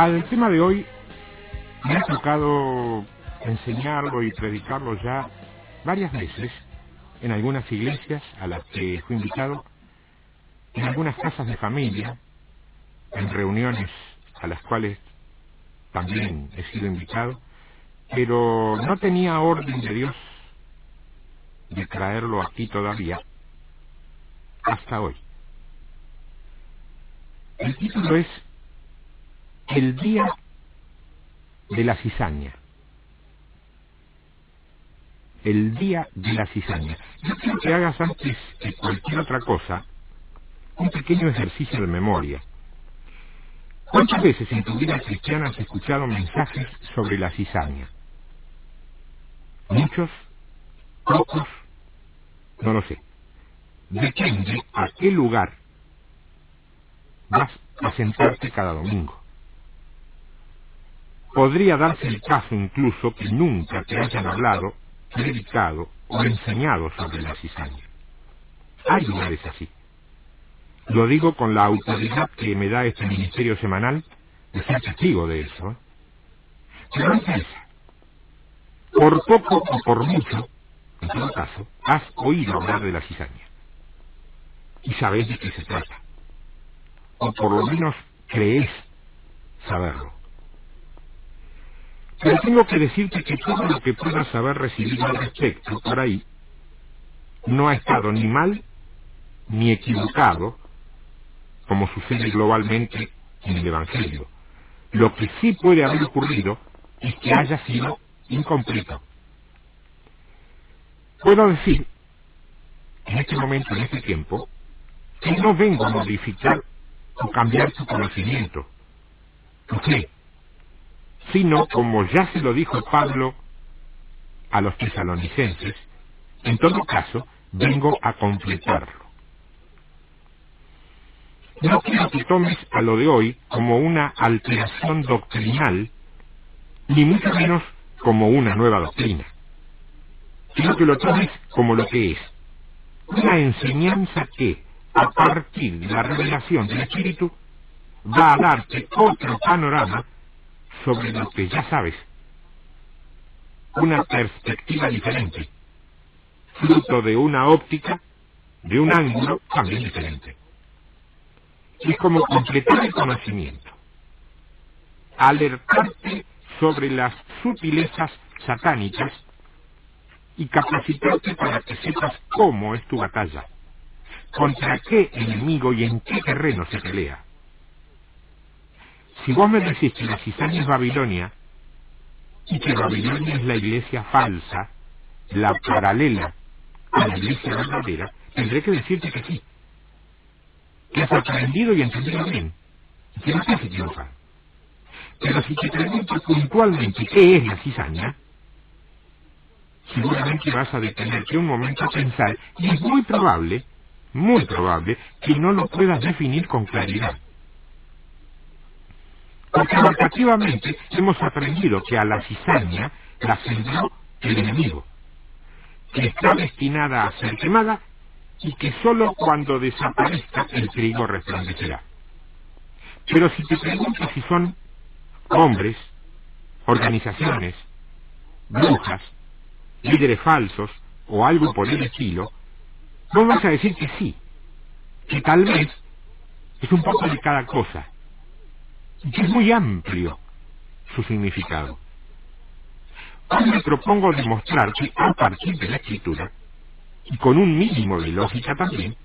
Al tema de hoy me ha tocado enseñarlo y predicarlo ya varias veces en algunas iglesias a las que fui invitado, en algunas casas de familia, en reuniones a las cuales también he sido invitado, pero no tenía orden de Dios de traerlo aquí todavía hasta hoy. El título es El día de la cizaña. El día de la cizaña. Yo quiero que hagas antes que cualquier otra cosa un pequeño ejercicio de memoria. ¿Cuántas veces en tu vida cristiana has escuchado mensajes sobre la cizaña? ¿Muchos? ¿Pocos? No lo sé. Depende a qué lugar vas a sentarte cada domingo. Podría darse el caso incluso que nunca te hayan hablado, predicado o enseñado sobre la cizaña. Hay lugares así. Lo digo con la autoridad que me da este ministerio semanal de ser testigo de eso. Pero no interesa. Por poco o por mucho, en todo caso, has oído hablar de la cizaña. Y sabes de qué se trata. O por lo menos crees saberlo. Pero tengo que decirte que todo lo que puedas haber recibido al respecto por ahí no ha estado ni mal ni equivocado, como sucede globalmente en el Evangelio. Lo que sí puede haber ocurrido es que haya sido incompleto. Puedo decir, en este momento, en este tiempo, que no vengo a modificar o cambiar tu conocimiento, tu fe, sino, como ya se lo dijo Pablo a los tesalonicenses, en todo caso, vengo a completarlo. No quiero que tomes a lo de hoy como una alteración doctrinal, ni mucho menos como una nueva doctrina. Quiero que lo tomes como lo que es, una enseñanza que, a partir de la revelación del Espíritu, va a darte otro panorama sobre lo que ya sabes, una perspectiva diferente, fruto de una óptica, de un ángulo también diferente. Es como completar el conocimiento, alertarte sobre las sutilezas satánicas y capacitarte para que sepas cómo es tu batalla, contra qué enemigo y en qué terreno se pelea. Si vos me decís que la cizaña es Babilonia, y que Babilonia es la iglesia falsa, la paralela a la iglesia verdadera, tendré que decirte que sí, que has aprendido y entendido bien, y que no te has equivocado. Pero si te pregunto puntualmente qué es la cizaña, seguramente vas a detenerte un momento a pensar, y es muy probable, que no lo puedas definir con claridad. Porque narrativamente hemos aprendido que a la cizaña la sembró el enemigo, que está destinada a ser quemada y que sólo cuando desaparezca el trigo resplandecerá. Pero si te pregunto si son hombres, organizaciones, brujas, líderes falsos o algo por el estilo, vos vas a decir que sí, que tal vez es un poco de cada cosa, y que es muy amplio su significado. Hoy me propongo demostrar que a partir de la Escritura, y con un mínimo de lógica también,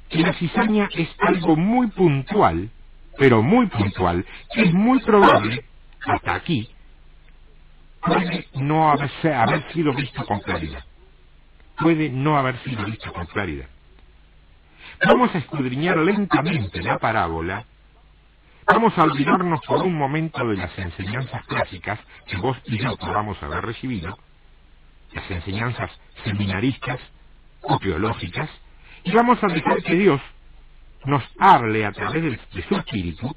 que la cizaña es algo muy puntual, pero muy puntual, que es muy probable, hasta aquí, puede no haber sido visto con claridad. Puede no haber sido visto con claridad. Vamos a escudriñar lentamente la parábola. Vamos a olvidarnos por un momento de las enseñanzas clásicas que vos y yo podamos haber recibido, las enseñanzas seminaristas o teológicas, y vamos a dejar que Dios nos hable a través de su Espíritu,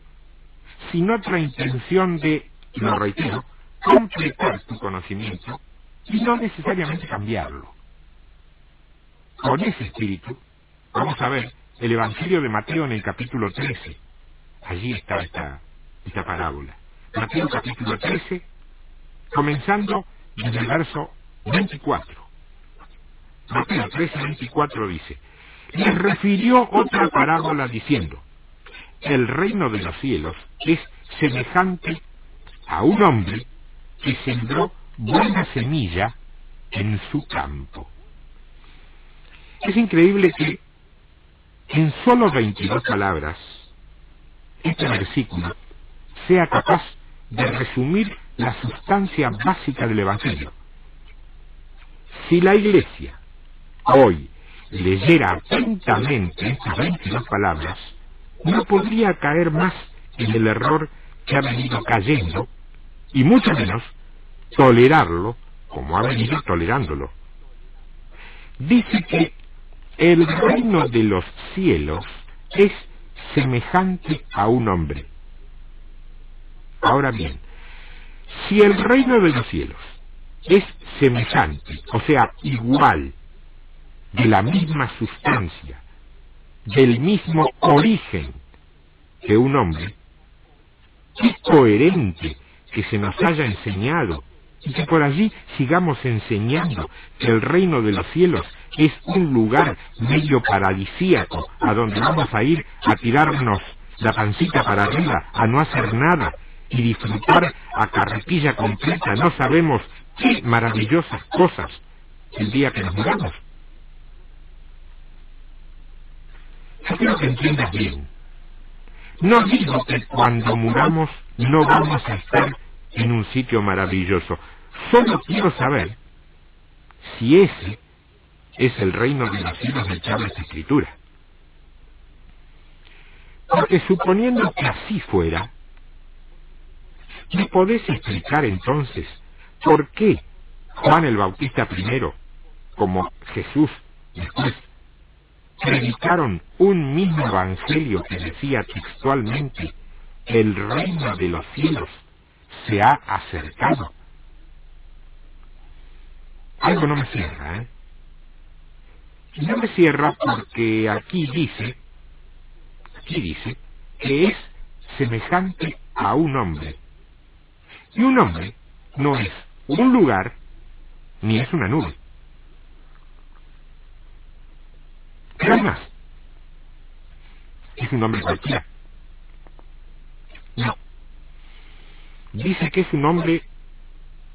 sin otra intención de, lo reitero, completar tu conocimiento y no necesariamente cambiarlo. Con ese espíritu, vamos a ver el Evangelio de Mateo en el capítulo 13. Allí está esta parábola. Mateo capítulo 13, comenzando desde el verso 24. Mateo 13, 24 dice: les refirió otra parábola diciendo: el reino de los cielos es semejante a un hombre que sembró buena semilla en su campo. Es increíble que en solo 22 palabras este versículo sea capaz de resumir la sustancia básica del Evangelio. Si la Iglesia hoy leyera atentamente estas 22 palabras, no podría caer más en el error que ha venido cayendo, y mucho menos tolerarlo como ha venido tolerándolo. Dice que el reino de los cielos es semejante a un hombre. Ahora bien, si el reino de los cielos es semejante, o sea, igual, de la misma sustancia, del mismo origen que un hombre, es coherente que se nos haya enseñado y que por allí sigamos enseñando que el reino de los cielos es un lugar medio paradisíaco a donde vamos a ir a tirarnos la pancita para arriba, a no hacer nada y disfrutar a carretilla completa, no sabemos qué maravillosas cosas el día que nos muramos. Yo quiero que entiendas bien. No digo que cuando muramos no vamos a estar en un sitio maravilloso. Solo quiero saber si ese es el reino de los cielos del que habla esta Escritura. Porque suponiendo que así fuera, ¿me podés explicar entonces por qué Juan el Bautista primero, como Jesús después, predicaron un mismo evangelio que decía textualmente: el reino de los cielos se ha acercado? Algo no me cierra, ¿eh? Y no me cierra porque aquí dice que es semejante a un hombre. Y un hombre no es un lugar ni es una nube. Pero además, ¿es un hombre cualquiera? No. Dice que es un hombre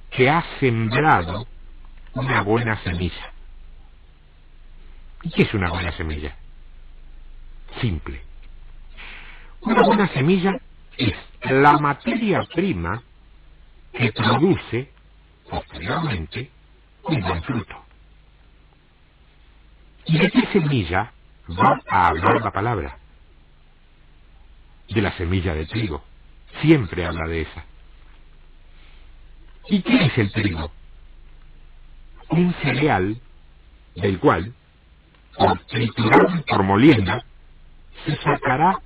que ha sembrado una buena semilla. ¿Y qué es una buena semilla? Simple. Una buena semilla es la materia prima que produce posteriormente un buen fruto. ¿Y de qué semilla va a hablar la palabra? De la semilla de trigo. Siempre habla de esa. ¿Y qué es el trigo? Un cereal del cual, por triturar, por molienda, se sacará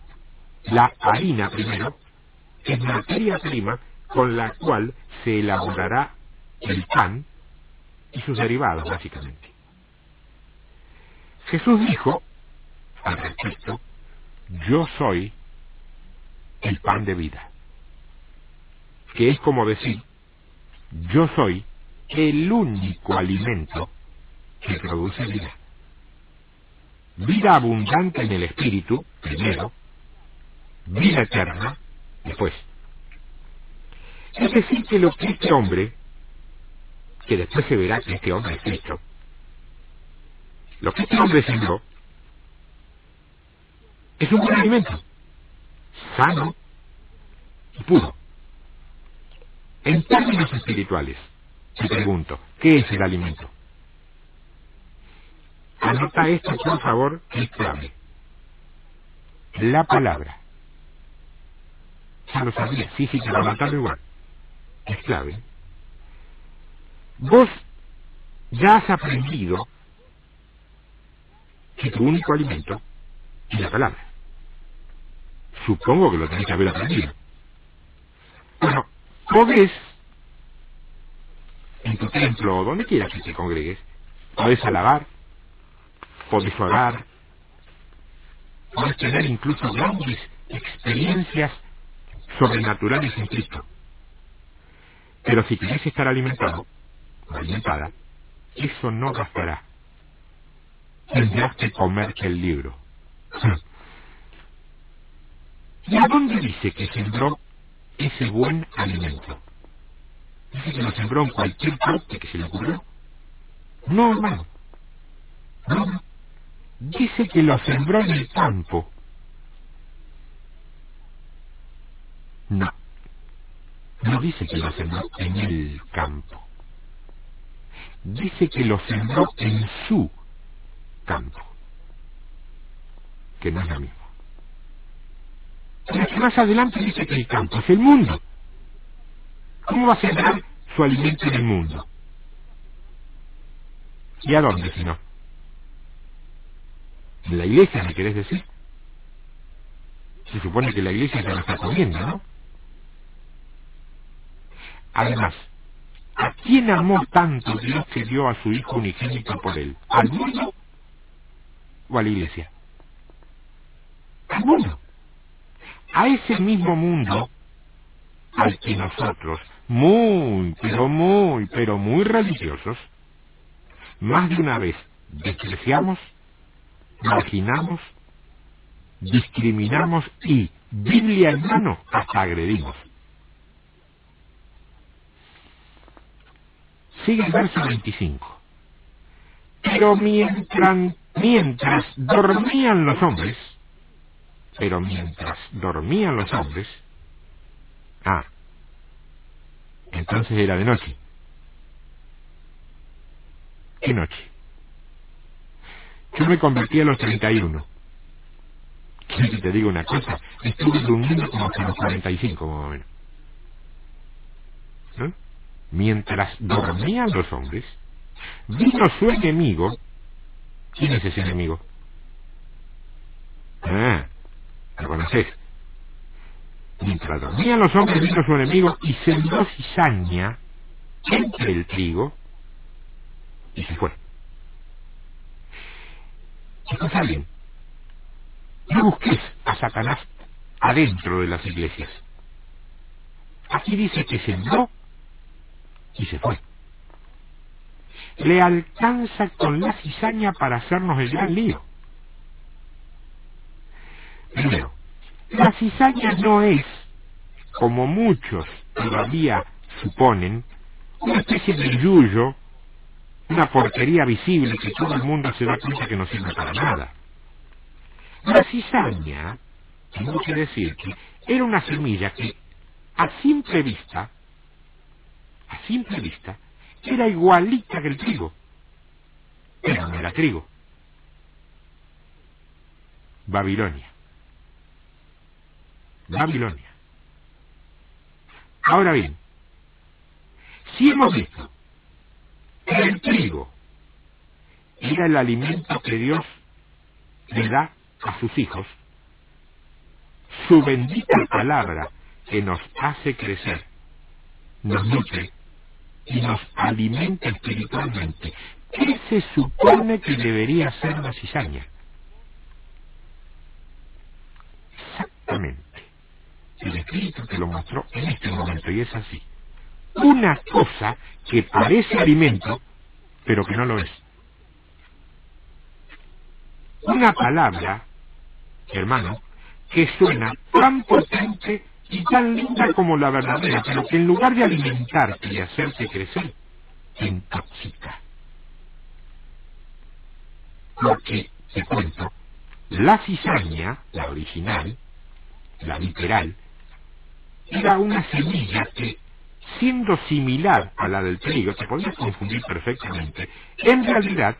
la harina primero, que es materia prima con la cual se elaborará el pan y sus derivados, básicamente. Jesús dijo al respecto: yo soy el pan de vida, que es como decir: yo soy el único alimento que produce vida. Vida abundante en el espíritu, primero; vida eterna, después. Es decir, que lo que este hombre, que después se verá que este hombre es Cristo, lo que este hombre sembró es un buen alimento, sano y puro. En términos espirituales, te pregunto, ¿qué es el alimento? Anota esto, por favor, que es clave. La palabra. Ya lo sabía, sí, te lo anotaba igual. Es clave. Vos ya has aprendido que tu único alimento es la palabra. Supongo que lo tenés que haber aprendido. Bueno, podés, en tu templo o donde quieras que te congregues, podés alabar, podés orar, podés tener incluso grandes experiencias sobrenaturales en Cristo. Pero si querés estar alimentado, o alimentada, eso no bastará. Tendrás que comerte el libro. ¿Y a dónde dice que sembró ese buen alimento? ¿Dice que lo sembró en cualquier parte que se le ocurrió? No, hermano. No. Dice que lo sembró en el campo. No. No dice que lo sembró en el campo. Dice que lo sembró en su campo. Que no es lo mismo. Pero que más adelante dice que el campo es el mundo. ¿Cómo va a sembrar su alimento en el mundo? ¿Y a dónde si no? ¿En la iglesia me querés decir? Se supone que la iglesia se lo está comiendo, ¿no? Además, ¿a quién amó tanto Dios que dio a su Hijo unigénito por él? ¿Al mundo o a la iglesia? Al mundo. A ese mismo mundo al que nosotros, muy religiosos, más de una vez despreciamos, marginamos, discriminamos y, Biblia en mano, hasta agredimos. Sigue el verso 25. Pero mientras dormían los hombres, entonces era de noche. ¿Qué noche? Yo me convertí a los 31. ¿Quieres que te diga una cosa? Estuve durmiendo como hasta los 45, más o menos. ¿No? Mientras dormían los hombres, vino su enemigo. ¿Quién es ese enemigo? ¿Lo conoces? Mientras dormían los hombres, vino su enemigo y sembró cizaña entre el trigo y se fue. Escucha bien, no busques a Satanás adentro de las iglesias. Aquí dice que sembró y se fue. Le alcanza con la cizaña para hacernos el gran lío. Primero, la cizaña no es, como muchos todavía suponen, una especie de yuyo, una porquería visible que todo el mundo se da cuenta que no sirve para nada. La cizaña, tengo que decir que era una semilla que a simple vista, era igualita que el trigo, pero no era trigo. Babilonia. Ahora bien, si hemos visto que el trigo era el alimento que Dios le da a sus hijos, su bendita palabra que nos hace crecer, nos nutre y nos alimenta espiritualmente, ¿qué se supone que debería ser la cizaña? Exactamente. El Espíritu te lo mostró en este momento y es así. Una cosa que parece alimento, pero que no lo es. Una palabra, hermano, que suena tan potente y tan linda como la verdadera, pero que en lugar de alimentarte y hacerte crecer, te intoxica. Porque, te cuento, la cizaña, la original, la literal, era una semilla que, siendo similar a la del trigo, se podía confundir perfectamente, en realidad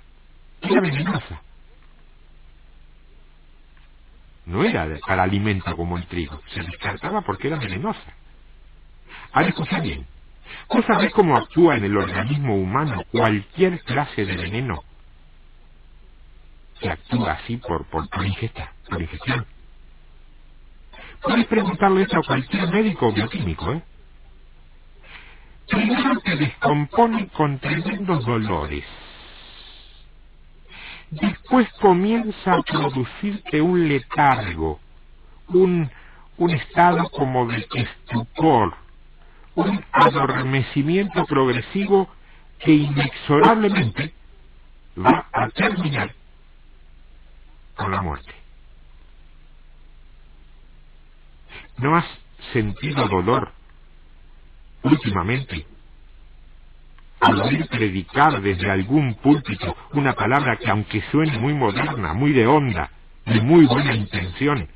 era venenosa. No era para alimento como el trigo, se descartaba porque era venenosa. Ahora escucha bien, ¿vos sabés cómo actúa en el organismo humano cualquier clase de veneno? Que actúa así por ingestión. Podés preguntarle esto a cualquier médico o bioquímico, ¿eh? Primero te descompone con tremendos dolores. Después comienza a producirte un letargo, un estado como de estupor, un adormecimiento progresivo que inexorablemente va a terminar con la muerte. ¿No has sentido dolor últimamente al oír predicar desde algún púlpito una palabra que, aunque suene muy moderna, muy de onda, de muy buena intención,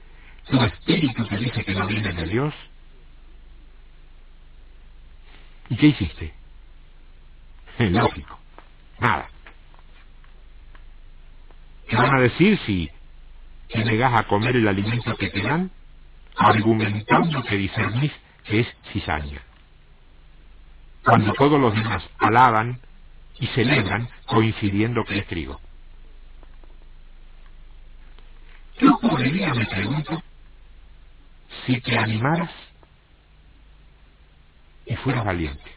tu espíritu te dice que no viene de Dios? ¿Y qué hiciste? Lógico, nada. ¿Qué van a decir si te negas a comer el alimento que te dan, argumentando que discernís que es cizaña, cuando todos los demás alaban y celebran coincidiendo que es trigo? ¿Qué ocurriría, me pregunto, si te animaras y fueras valiente?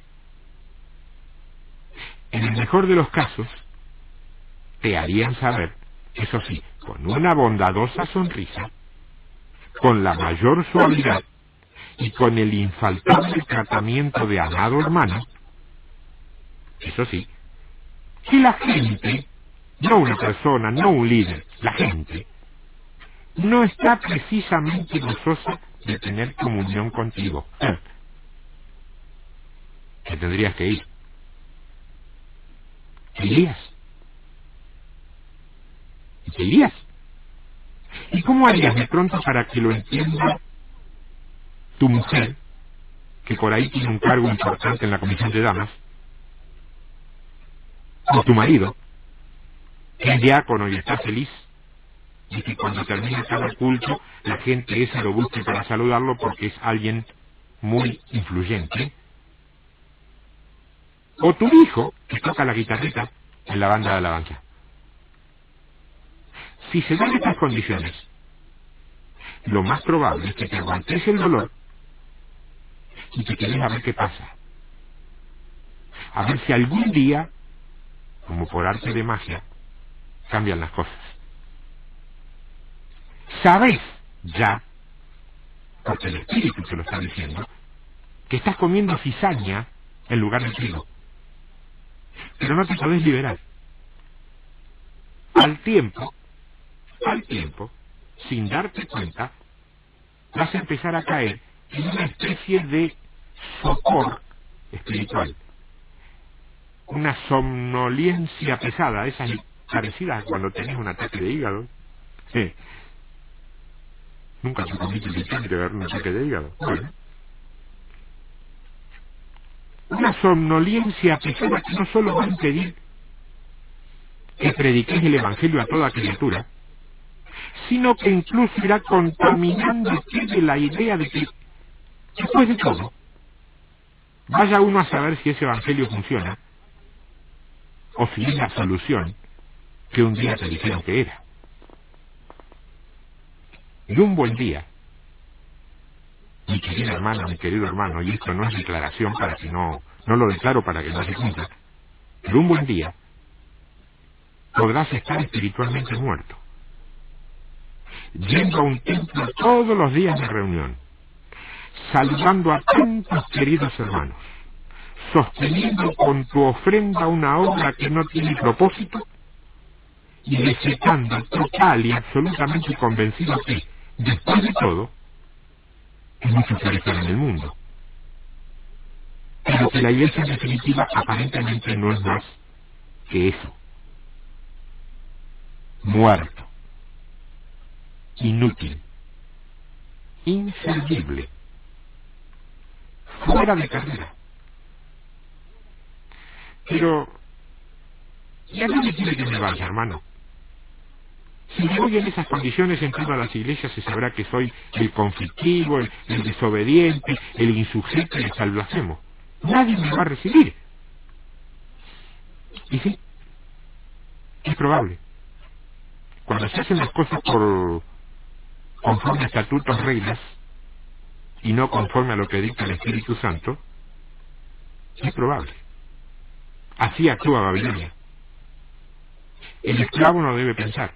En el mejor de los casos, te harían saber, eso sí, con una bondadosa sonrisa, con la mayor suavidad y con el infaltable tratamiento de amado hermano, eso sí, que la gente, no una persona, no un líder, la gente, no está precisamente gozosa de tener comunión contigo. Que tendrías que ir. ¿Te irías? ¿Y te irías? ¿Y cómo harías de pronto para que lo entienda tu mujer, que por ahí tiene un cargo importante en la comisión de damas, o tu marido, que es diácono y está feliz, y que cuando termina cada culto la gente esa lo busque para saludarlo porque es alguien muy influyente? O tu hijo, que toca la guitarrita en la banda de alabanza. Si se dan estas condiciones, lo más probable es que te aguantes el dolor y te quedes a ver qué pasa. A ver si algún día, como por arte de magia, cambian las cosas. Sabes ya, porque el espíritu te lo está diciendo, que estás comiendo cizaña en lugar de trigo. Pero no te podés liberar. Al tiempo, sin darte cuenta, vas a empezar a caer en una especie de sopor espiritual, una somnolencia pesada, esas parecidas cuando tenés un ataque de hígado. Nunca te comiste el de ver un ataque de hígado. Bueno, una somnolencia pesada que no solo va a impedir que prediques el evangelio a toda criatura, sino que incluso irá contaminándote de la idea de que, después de todo, vaya uno a saber si ese evangelio funciona o si es la solución que un día te dijeron que era. Y un buen día, mi querida hermana, mi querido hermano, y esto no es declaración para que no lo declaro para que no se cumpla, pero un buen día podrás estar espiritualmente muerto, yendo a un templo todos los días de reunión, saludando a tantos queridos hermanos, sosteniendo con tu ofrenda una obra que no tiene propósito y desechando total y absolutamente convencido que, después de todo, hay mucho que hacer en el mundo, pero que la iglesia en definitiva aparentemente no es más que eso: muerto, inútil, inservible, fuera de carrera. Pero, ¿y a dónde quiere que me vaya, hermano? Si yo voy en esas condiciones en todas las iglesias, se sabrá que soy el conflictivo, el desobediente, el insujeto y el salvacemo. Nadie me va a recibir. Y sí, es probable. Cuando se hacen las cosas conforme a estatutos, reglas, y no conforme a lo que dicta el Espíritu Santo, es probable. Así actúa Babilonia. El esclavo no debe pensar.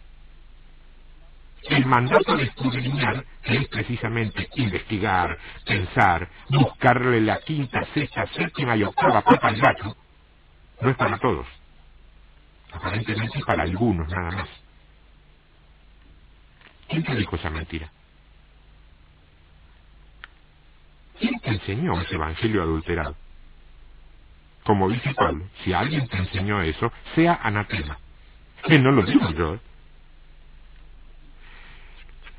el mandato de escudriñar, que es precisamente investigar, pensar, buscarle la quinta, sexta, séptima y octava pata al gato, no es para todos. Aparentemente es para algunos nada más. ¿Quién te dijo esa mentira? ¿Quién te enseñó ese evangelio adulterado? Como dice Pablo, si alguien te enseñó eso, sea anatema. Que no lo digo yo.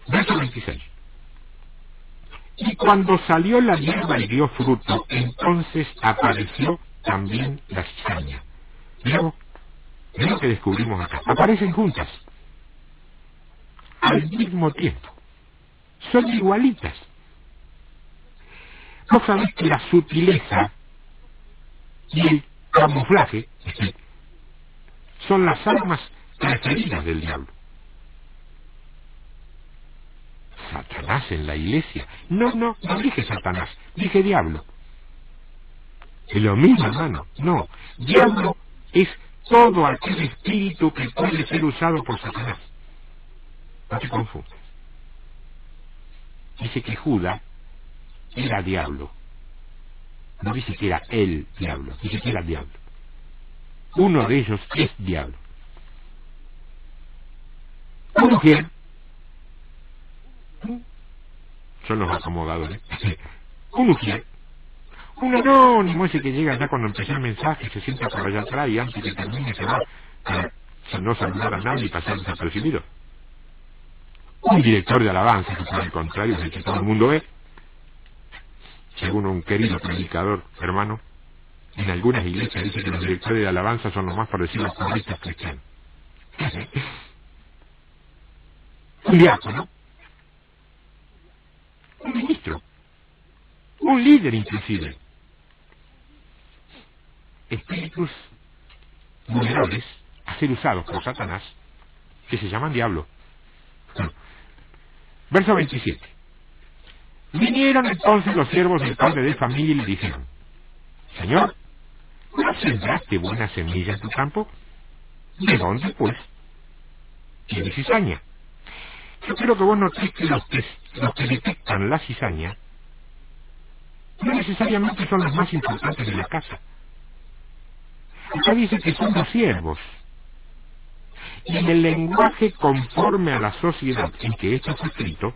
Verso 26. Y cuando salió la hierba y dio fruto, entonces apareció también la cizaña. Mira lo que descubrimos acá. Aparecen juntas. Al mismo tiempo. Son igualitas. ¿No sabés que la sutileza y el camuflaje son las armas preferidas del diablo? ¿Satanás en la iglesia? No dije Satanás, dije diablo. Es lo mismo, hermano. No, diablo es todo aquel espíritu que puede ser usado por Satanás. No te confundas. Dice que Judas era diablo. No dice que era el diablo, dice que era diablo. Uno de ellos es diablo. Una mujer, son los acomodadores, una mujer, un anónimo ese que llega ya cuando empieza el mensaje, se sienta por allá atrás y antes que termine se va para no saludar a nadie y pasar desapercibido. Un director de alabanza, que por el contrario es el que todo el mundo ve, según un querido predicador, hermano, en algunas iglesias dice que los directores de alabanza son los más parecidos a los comunistas cristianos. Un diácono, un ministro, un líder inclusive. Espíritus vulnerables a ser usados por Satanás, que se llaman diablo. Verso 27. Vinieron entonces los siervos del padre de familia y le dijeron: Señor, ¿no sembraste buena semilla en tu campo? ¿De dónde, pues? Tiene cizaña. Yo quiero que vos notéis que los que detectan la cizaña no necesariamente son los más importantes de la casa. Acá dice que son los siervos. Y en el lenguaje conforme a la sociedad en que esto fue escrito,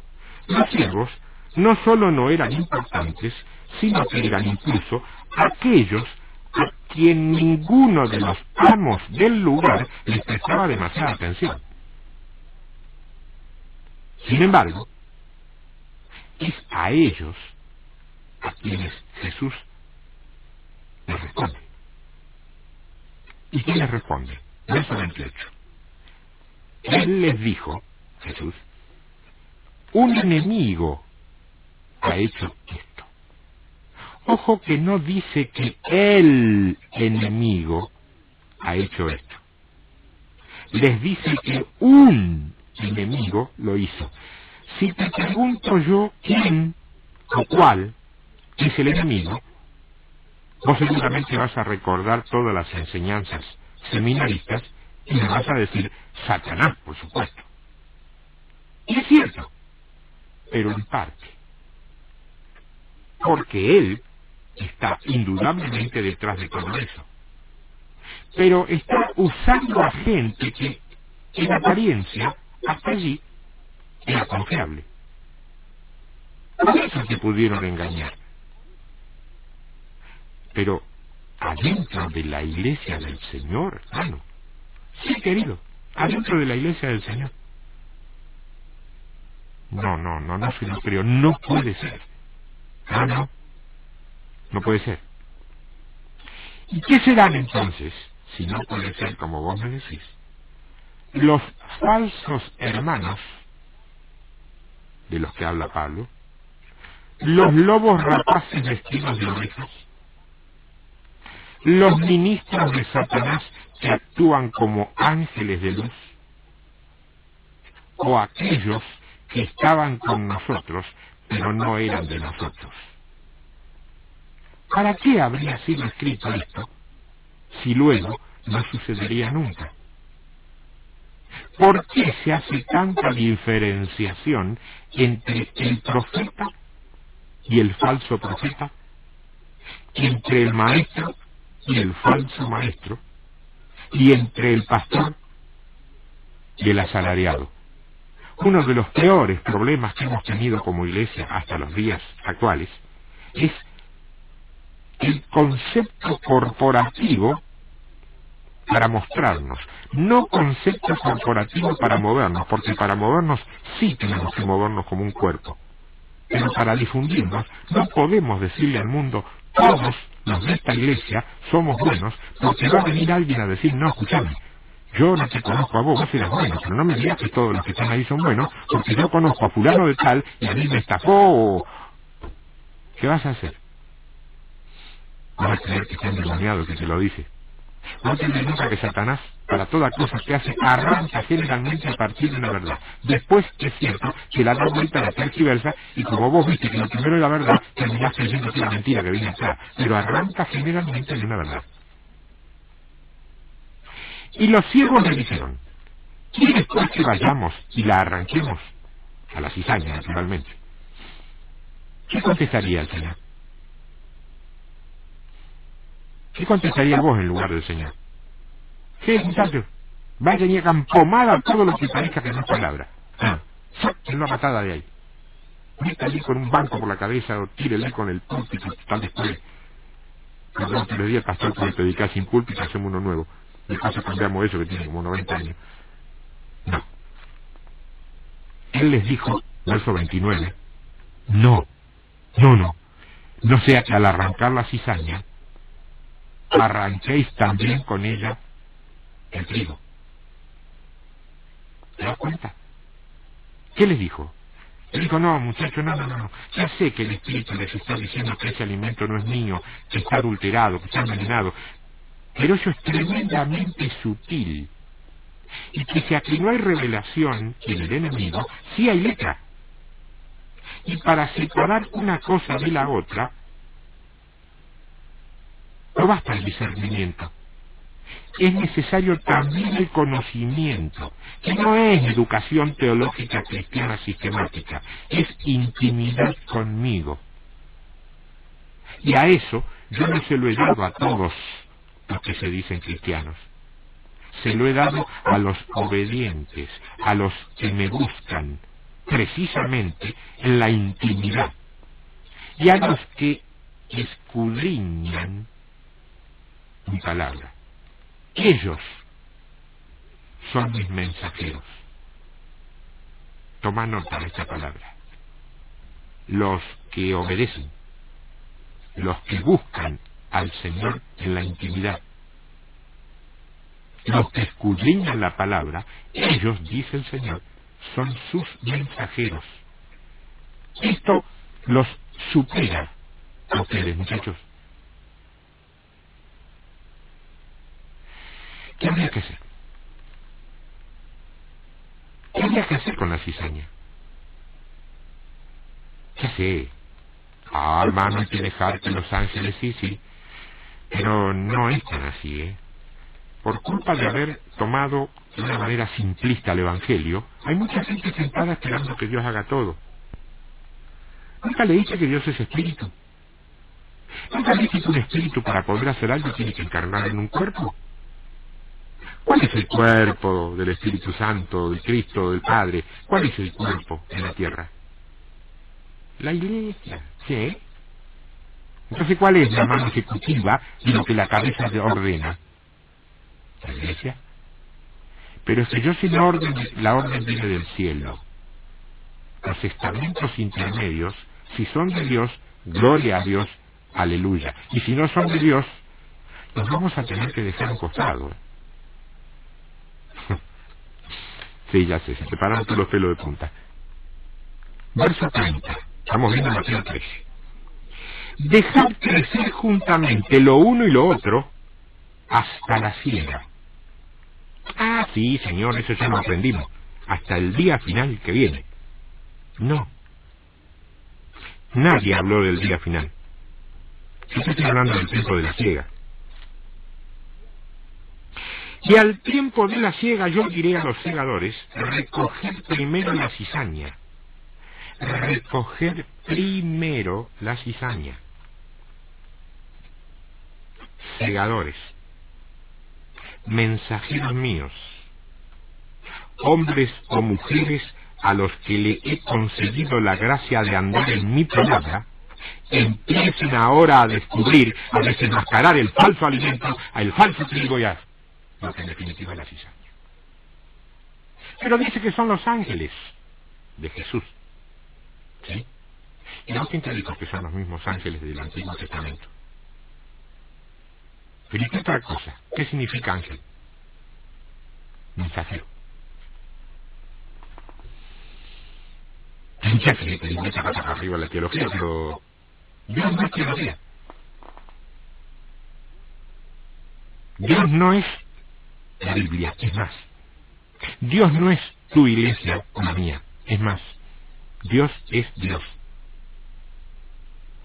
los siervos no solo no eran importantes, sino que eran incluso aquellos a quien ninguno de los amos del lugar les prestaba demasiada atención. Sin embargo, es a ellos a quienes Jesús les responde. ¿Y quién les responde? Verso 28. Él les dijo, Jesús, un enemigo ha hecho esto. Ojo que no dice que el enemigo ha hecho esto. Les dice que un enemigo lo hizo. Si te pregunto yo quién o cuál es el enemigo, vos seguramente vas a recordar todas las enseñanzas seminaristas y me vas a decir Satanás, por supuesto. Y es cierto, pero en parte. Porque él está indudablemente detrás de todo eso. Pero está usando a gente que, en apariencia, hasta allí, era confiable. Por eso te pudieron engañar. Pero adentro de la iglesia del Señor, hermano. Sí, querido, adentro de la iglesia del Señor. No se lo creo, no puede ser. No puede ser. ¿Y qué serán entonces, si no puede ser como vos me decís? Los falsos hermanos, de los que habla Pablo, los lobos rapaces vestidos de ovejas, los ministros de Satanás que actúan como ángeles de luz, o aquellos que estaban con nosotros, pero no eran de nosotros. ¿Para qué habría sido escrito esto si luego no sucedería nunca? ¿Por qué se hace tanta diferenciación entre el profeta y el falso profeta, entre el maestro y el falso maestro, y entre el pastor y el asalariado? Uno de los peores problemas que hemos tenido como iglesia hasta los días actuales es el concepto corporativo para mostrarnos, no concepto corporativo para movernos, porque para movernos sí tenemos que movernos como un cuerpo, pero para difundirnos no podemos decirle al mundo: todos los de esta iglesia somos buenos, porque va a venir alguien a decir: no, escúchame, yo no te conozco a vos, vos eres bueno, pero no me digas que todos los que están ahí son buenos, porque yo conozco a fulano de tal y a mí me estafó. ¿Qué vas a hacer? Vas a creer que está endemoniado que te lo dice. No te olvides nunca que Satanás, para toda cosa que hace, arranca generalmente a partir de una verdad. Después es cierto que la da vuelta, la tergiversa, y como vos viste que lo primero es la verdad, terminás creyendo que es la mentira que viene atrás. Pero arranca generalmente de una verdad. Y los ciegos le dijeron: ¿quieres pues que vayamos y la arranquemos? A la cizaña, naturalmente. ¿Qué contestaría el Señor? ¿Qué contestaría vos en lugar del Señor? ¿Qué, muchachos? Vayan y hagan pomada todo lo que parezca que no es palabra. En una patada de ahí. Métale con un banco por la cabeza o tírele con el púlpito, tal después. Perdón, que le di al pastor por predicar sin púlpito, hacemos uno nuevo. De paso cambiamos eso que tiene como 90 años. No. Él les dijo, verso 29, no sea que al arrancar la cizaña, arranquéis también con ella el trigo. ¿Te das cuenta? ¿Qué les dijo? Le dijo: no, muchachos, no. Ya sé que el Espíritu les está diciendo que ese alimento no es mío, que está adulterado, que está envenenado. Pero eso es tremendamente sutil. Y que aquí no hay revelación en el enemigo, sí hay letra. Y para separar una cosa de la otra, no basta el discernimiento. Es necesario también el conocimiento, que no es educación teológica cristiana sistemática, es intimidad conmigo. Y a eso yo no se lo he dado a todos los que se dicen cristianos. Se lo he dado a los obedientes, a los que me buscan, precisamente en la intimidad, y a los que escudriñan mi palabra. Ellos son mis mensajeros. Toma nota de esta palabra. Los que obedecen, los que buscan al Señor en la intimidad, los que escudriñan la palabra, ellos, dice el Señor, son sus mensajeros. Esto los supera a ustedes, muchachos. ¿Qué habría que hacer? ¿Qué habría que hacer con la cizaña? Ya sé. Hermano, hay que dejar que los ángeles, sí. Pero no es tan así, ¿eh? Por culpa de haber tomado de una manera simplista el Evangelio, hay mucha gente sentada esperando que Dios haga todo. ¿Nunca leíste que Dios es espíritu? ¿Nunca leíste que un espíritu para poder hacer algo tiene que encarnar en un cuerpo? ¿Cuál es el cuerpo del Espíritu Santo, del Cristo, del Padre? ¿Cuál es el cuerpo en la tierra? La iglesia, ¿sí? Entonces, ¿cuál es la mano ejecutiva y lo que la cabeza ordena? La iglesia. Pero es que yo si la orden viene del cielo. Los estamentos intermedios, si son de Dios, gloria a Dios, aleluya. Y si no son de Dios, los vamos a tener que dejar a un costado. Sí, ya sé, se te paran todos los pelos de punta. Verso 30. Estamos viendo Mateo 13. Dejad crecer juntamente lo uno y lo otro hasta la siega. Ah, sí, Señor, eso ya lo aprendimos. Hasta el día final que viene. No. Nadie habló del día final. Yo estoy hablando del tiempo de la siega. Y al tiempo de la siega yo diré a los segadores, recoged primero la cizaña. Recoger primero la cizaña. Segadores, mensajeros míos, hombres o mujeres a los que le he concedido la gracia de andar en mi palabra, empiecen ahora a descubrir, a desenmascarar el falso alimento, el falso trigo y a lo que en definitiva es la cizaña. Pero dice que son los ángeles de Jesús. ¿Sí? ¿Y no quién te dijo que son los mismos ángeles del Antiguo Testamento? Pero ¿y qué otra cosa? ¿Qué significa ángel? Mensajero. Ya sé que hay mucha patas arriba en la teología, pero Dios no es teología. Dios no es la Biblia, es más. Dios no es tu iglesia o la mía, es más. Dios es Dios.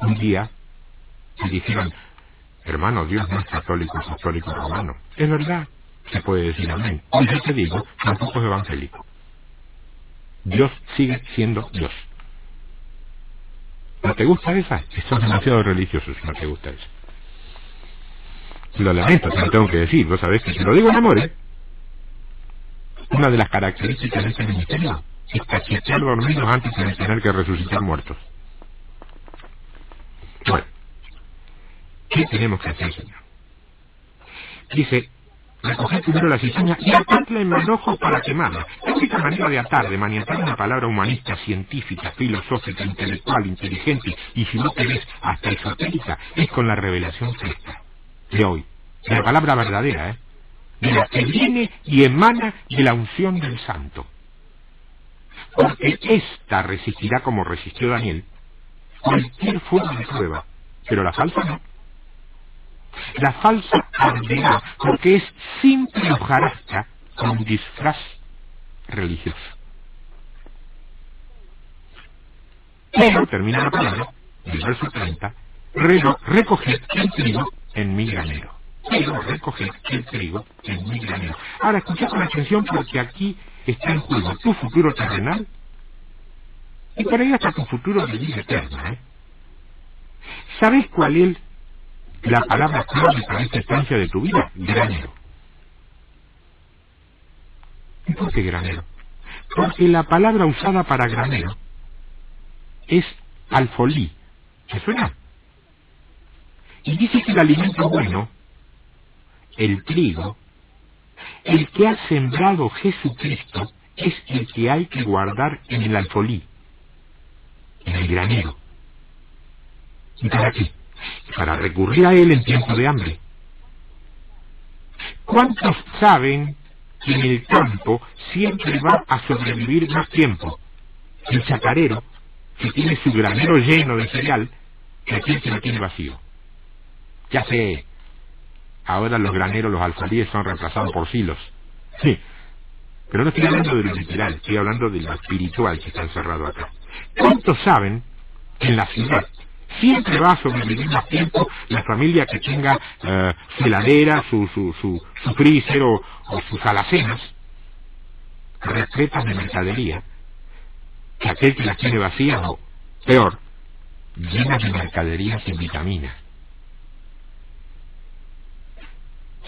Un día me dijeron, hermano, Dios no es católico, es apostólico romano. Es verdad, se puede decir amén. Hoy yo te digo, tampoco es evangélico. Dios sigue siendo Dios. ¿No te gusta esa? Sos demasiado religioso si no te gusta eso. Lo lamento, te lo tengo que decir. Vos sabés que si lo digo en amor, una de las características de este ministerio es cachetear dormidos antes de tener que resucitar muertos. Bueno, ¿qué tenemos que hacer, Señor? Dice, recoger primero la cizaña y atarla en manojo para quemarla. La única manera de atar, de maniatar una palabra humanista, científica, filosófica, intelectual, inteligente y si no querés hasta esotérica, es con la revelación fresca de hoy, de la palabra verdadera, de la que viene y emana de la unción del santo. Porque ésta resistirá como resistió Daniel cualquier fuego de prueba, pero la falsa no. La falsa arderá porque es simple hojarasca con disfraz religioso. Pero, termina la palabra, el verso 30, recoged el trigo en mi granero. Pero recoged el trigo en mi granero. Ahora, escucha con atención porque aquí está en juego tu futuro terrenal y por ahí hasta tu futuro de vida eterna. ¿Sabes cuál es la palabra clave para esta estancia de tu vida? Granero. ¿Y por qué granero? Porque la palabra usada para granero es alfolí. ¿Te suena? Y dice que el alimento bueno, el trigo, el que ha sembrado Jesucristo, es el que hay que guardar en el alfolí, en el granero. ¿Y para qué? Para recurrir a él en tiempo de hambre. ¿Cuántos saben que en el campo siempre va a sobrevivir más tiempo el chacarero que tiene su granero lleno de cereal que aquel que lo tiene vacío? Ya sé, ahora los graneros, los alfolíes son reemplazados por silos. Sí, pero no estoy hablando de lo literal, estoy hablando de lo espiritual que está encerrado acá. ¿Cuántos saben que en la ciudad siempre va a sobrevivir más tiempo la familia que tenga su heladera, su freezer o sus alacenas repletas de mercadería, que aquel que las tiene vacías o, peor, llenas de mercaderías sin vitaminas?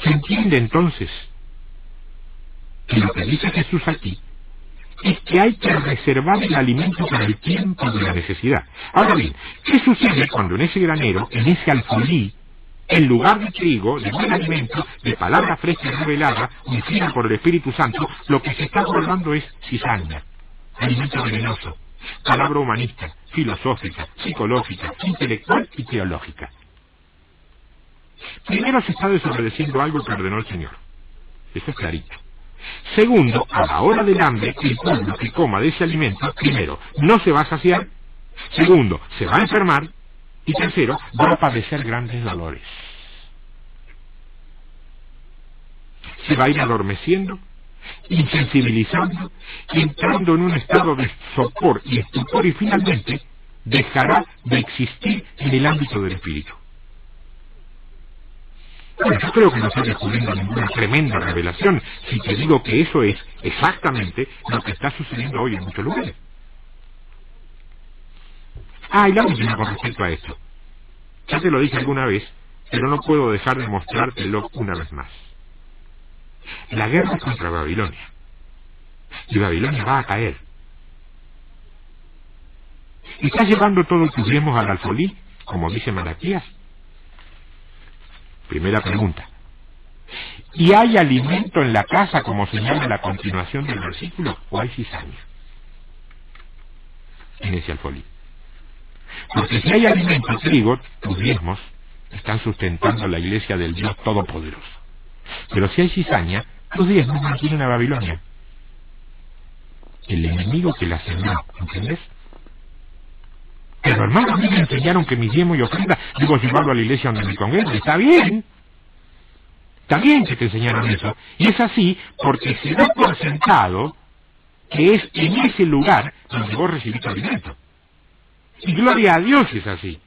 ¿Se entiende entonces que lo que dice Jesús aquí es que hay que reservar el alimento para el tiempo de la necesidad? Ahora bien, ¿qué sucede cuando en ese granero, en ese alfolí, en lugar de trigo, de buen alimento, de palabra fresca y revelada, ungida por el Espíritu Santo, lo que se está guardando es cizaña, alimento venenoso, palabra humanista, filosófica, psicológica, intelectual y teológica? Primero, se está desobedeciendo algo que ordenó el Señor. Eso es clarito. Segundo, a la hora del hambre, el pueblo que coma de ese alimento, primero, no se va a saciar. Segundo, se va a enfermar. Y tercero, va a padecer grandes dolores. Se va a ir adormeciendo, insensibilizando, entrando en un estado de sopor y estupor y finalmente dejará de existir en el ámbito del espíritu. Bueno, yo creo que no estoy descubriendo ninguna tremenda revelación si te digo que eso es exactamente lo que está sucediendo hoy en muchos lugares. Ah, y la última con respecto a esto. Ya te lo dije alguna vez, pero no puedo dejar de mostrártelo una vez más. La guerra es contra Babilonia. Y Babilonia va a caer. ¿Estás llevando todos tus diezmos al alfolí, como dice Malaquías? Primera pregunta. ¿Y hay alimento en la casa, como señala la continuación del versículo, o hay cizaña en ese alfolí? Porque si hay alimento, trigo, tus diezmos están sustentando la iglesia del Dios Todopoderoso. Pero si hay cizaña, tus diezmos mantienen a Babilonia, el enemigo que la sembró, ¿entendés? Pero hermano, a mí me enseñaron que mis diezmos y ofrendas debo llevarlo a la iglesia donde me congrego. Está bien que te enseñaron eso. Y es así porque se da por sentado que es en ese lugar donde vos recibís tu alimento. Y gloria a Dios es así.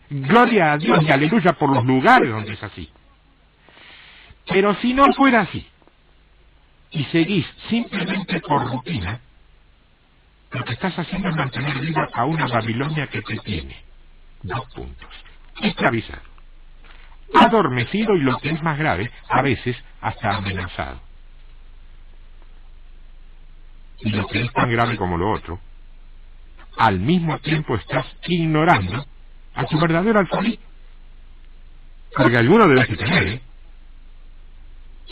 Gloria a Dios y aleluya por los lugares donde es así. Pero si no fuera así, y seguís simplemente por rutina, lo que estás haciendo es mantener viva a una Babilonia que te tiene. 2 puntos. Esclavizado, adormecido y, lo que es más grave, a veces hasta amenazado. Y lo que es tan grave como lo otro, al mismo tiempo estás ignorando a tu verdadero alfolí. Porque alguno debes de tener, ¿eh?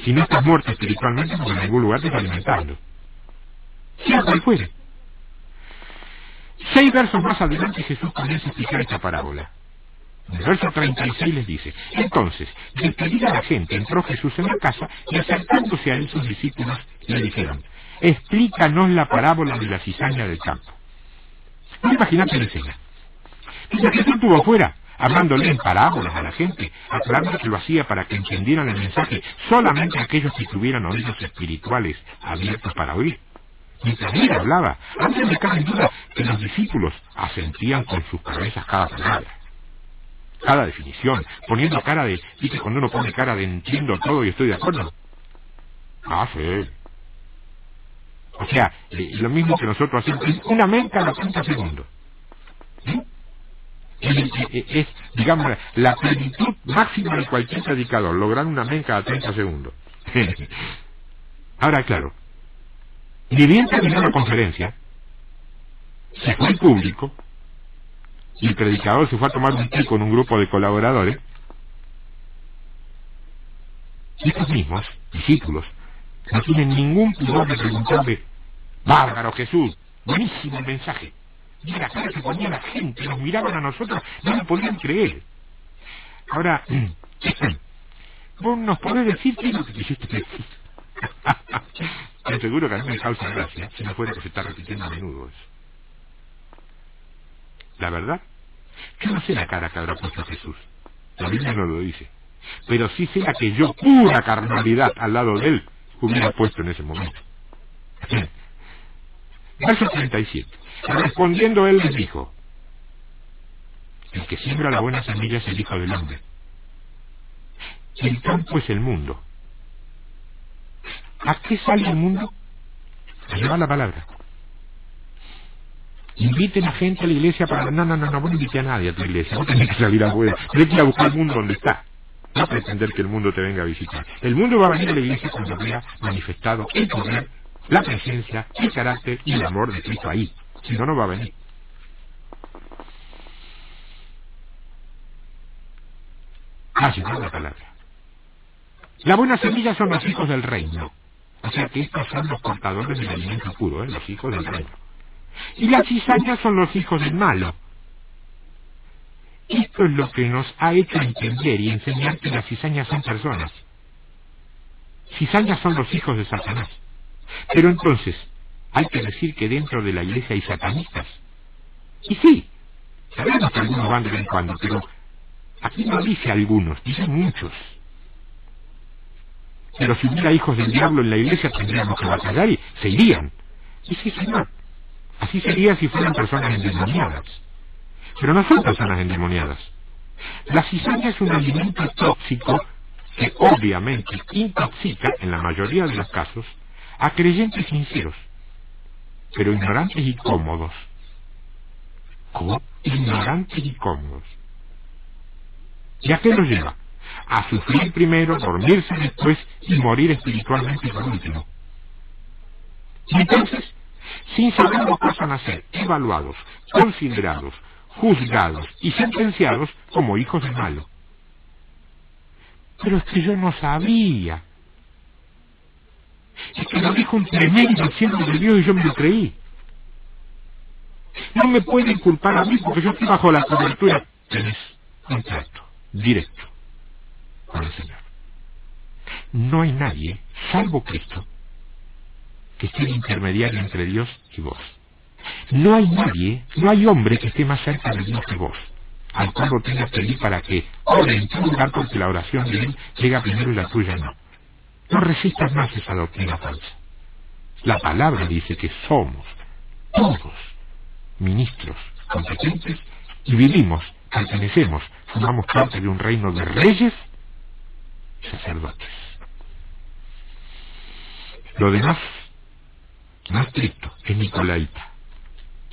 Si no estás muerto espiritualmente, porque en algún lugar te estás alimentando. Sea cual fuere. 6 versos más adelante Jesús comienza a explicar esta parábola. En el verso 36 les dice: entonces, despedida la gente, entró Jesús en la casa y acercándose a él sus discípulos le dijeron: explícanos la parábola de la cizaña del campo. No imagínate la escena. Mientras Jesús estuvo afuera, hablándole en parábolas a la gente, aclarando que lo hacía para que entendieran el mensaje solamente aquellos que tuvieran oídos espirituales abiertos para oír. Mientras él hablaba, antes de cabe duda que los discípulos asentían con sus cabezas cada palabra, cada definición, poniendo cara de, ¿viste cuando uno pone cara de entiendo todo y estoy de acuerdo? Ah, sí. O sea, lo mismo que nosotros hacemos, una mente a los 30 segundos. ¿Sí? Es, digamos, la plenitud máxima de cualquier predicador, lograr una mente cada 30 segundos. Ahora, claro, ni bien terminó la conferencia, se fue el público, y el predicador se fue a tomar un té con un grupo de colaboradores, y estos mismos discípulos no tienen ningún pudor de preguntarle: bárbaro Jesús, buenísimo el mensaje. Y la cara que ponía la gente, nos miraban a nosotros, no lo podían creer. Ahora, vos nos podés decir qué es lo que quisiste decir. Te seguro que a mí me causa gracia, si no fuera que se está repitiendo a menudo eso. La verdad, yo no sé la cara que habrá puesto Jesús. La Biblia no lo dice. Pero sí sé la que yo, pura carnalidad al lado de él, hubiera puesto en ese momento. Verso 37. Respondiendo él les dijo: el que siembra la buena semilla es el Hijo del Hombre. El campo es el mundo. ¿A qué sale el mundo? A llevar la palabra. Inviten a gente a la iglesia para... No, vos no invite a nadie a tu iglesia. Vos tenés que salir afuera. Tenés que ir a buscar el mundo donde está. No pretender que el mundo te venga a visitar. El mundo va a venir a la iglesia cuando vea manifestado el poder, la presencia, el carácter y el amor de Cristo ahí. Si no, no va a venir. Llevar la palabra. La buena semilla son los hijos del reino. O sea que estos son los portadores del alimento puro, los hijos del reino. Y las cizañas son los hijos del malo. Esto es lo que nos ha hecho entender y enseñar que las cizañas son personas. Cizañas son los hijos de Satanás. Pero entonces, hay que decir que dentro de la iglesia hay satanistas. Y sí, sabemos que algunos van de vez en cuando, pero aquí no dice algunos, dice muchos. Pero si hubiera hijos del diablo en la iglesia, tendríamos que batallar y se irían. Y sí, señor. Así sería si fueran personas endemoniadas. Pero no son personas endemoniadas. La cizaña es un alimento tóxico que obviamente intoxica, en la mayoría de los casos, a creyentes sinceros, pero ignorantes y cómodos. ¿Cómo? Ignorantes y cómodos. ¿Y a qué los lleva? A sufrir primero, dormirse después y morir espiritualmente por último. Y entonces, sin saberlo, pasan a ser evaluados, considerados, juzgados y sentenciados como hijos de malo. Pero es que yo no sabía. Es que lo dijo un tremendo siervo de Dios y yo me lo creí. No me pueden culpar a mí porque yo estoy bajo la cobertura. Tenés un trato directo con el Señor. No hay nadie, salvo Cristo, que esté de intermediario entre Dios y vos. No hay nadie, no hay hombre que esté más cerca de Dios que vos, al cual lo tengas que ir para que ore en tu lugar, porque la oración de Él llega primero y la tuya no. No resistas más esa doctrina falsa. La palabra dice que somos todos ministros competentes y vivimos, pertenecemos, formamos parte de un reino de reyes y sacerdotes. Lo demás, más estricto, es nicolaíta.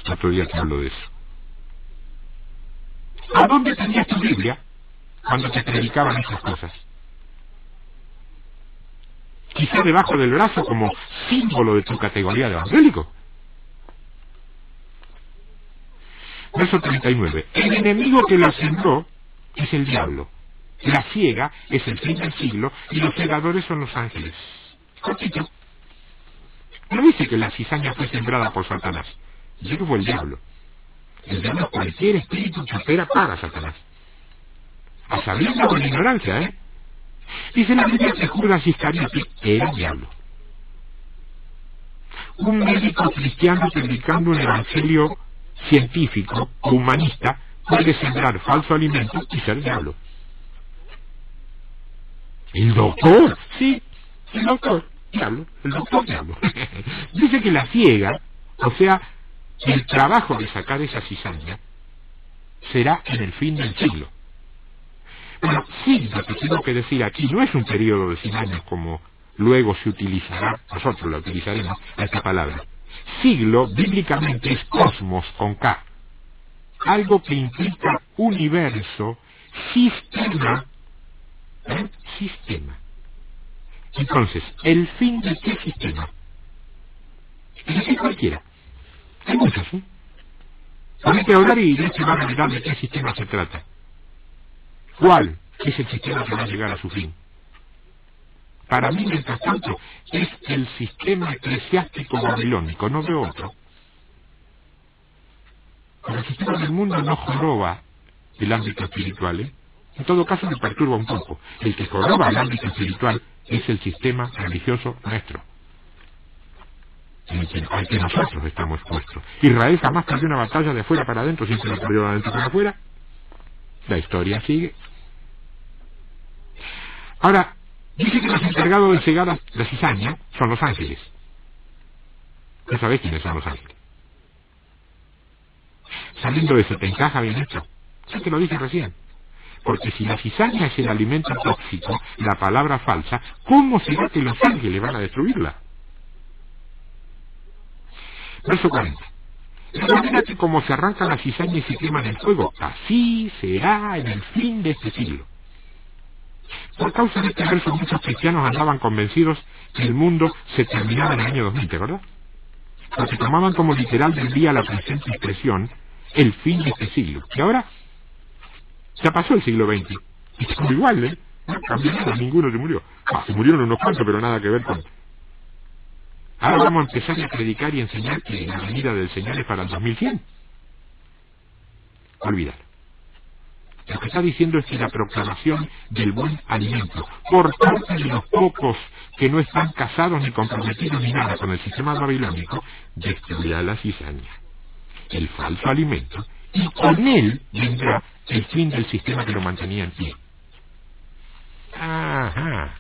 Otro día te hablo de eso. ¿A dónde tenías tu Biblia cuando te predicaban esas cosas? Quizá debajo del brazo como símbolo de tu categoría de evangélico. Verso 39. El enemigo que la sembró es el diablo. La ciega es el fin del siglo y los segadores son los ángeles. Cortito. No dice que la cizaña fue sembrada por Satanás. Dice que fue el diablo. El diablo es cualquier espíritu que opera para Satanás. A sabiendas con ignorancia, ¿eh? Dice la Biblia que Judas Iscariote era el diablo. Un médico cristiano predicando un evangelio científico o humanista puede sembrar falso alimento y ser diablo. ¿El doctor? Sí, el doctor, diablo, el doctor diablo. Dice que la ciega, o sea, el trabajo de sacar esa cizaña, será en el fin del siglo. Bueno, siglo, te tengo que decir aquí, no es un periodo de 100 años como luego se utilizará, nosotros la utilizaremos, a esta palabra. Siglo, bíblicamente, es cosmos con K. Algo que implica universo, sistema, sistema. Entonces, ¿el fin de qué sistema? Es cualquiera. Hay muchos, ¿eh? Hay que hablar y Dios te va a revelar de qué sistema se trata. ¿Cuál es el sistema que va a llegar a su fin? Para mí, mientras tanto, es el sistema eclesiástico babilónico, no veo otro. Pero el sistema del mundo no joroba el ámbito espiritual, ¿eh? En todo caso me perturba un poco. El que joroba el ámbito espiritual es el sistema religioso nuestro, al que nosotros estamos expuestos. Israel jamás perdió una batalla de afuera para adentro, siempre la perdió de adentro para afuera. La historia sigue. Ahora, dice que los encargados de cegar la cizaña son los ángeles. ¿No sabés quiénes son los ángeles? Saliendo de eso, ¿te encaja bien esto? Sí, te lo dije recién. Porque si la cizaña es el alimento tóxico, la palabra falsa, ¿cómo será que los ángeles van a destruirla? Verso 40. Imagínate cómo se arranca la cizaña y se quema en el fuego. Así será en el fin de este siglo. Por causa de este verso, muchos cristianos andaban convencidos que el mundo se terminaba en el año 2000, ¿verdad? Porque tomaban como literal del día la presente expresión, el fin de este siglo. Y ahora, ya pasó el siglo XX. Y estamos igual, ¿eh? No cambió nada, ninguno se murió. Se murieron unos cuantos, pero nada que ver con... Ahora vamos a empezar a predicar y enseñar que la venida del Señor es para el 2100. Olvídalo. Lo que está diciendo es que la proclamación del buen alimento por parte de los pocos que no están casados ni comprometidos ni nada con el sistema babilónico destruirá la cizaña, el falso alimento, y con él vendrá el fin del sistema que lo mantenía en pie. Ajá.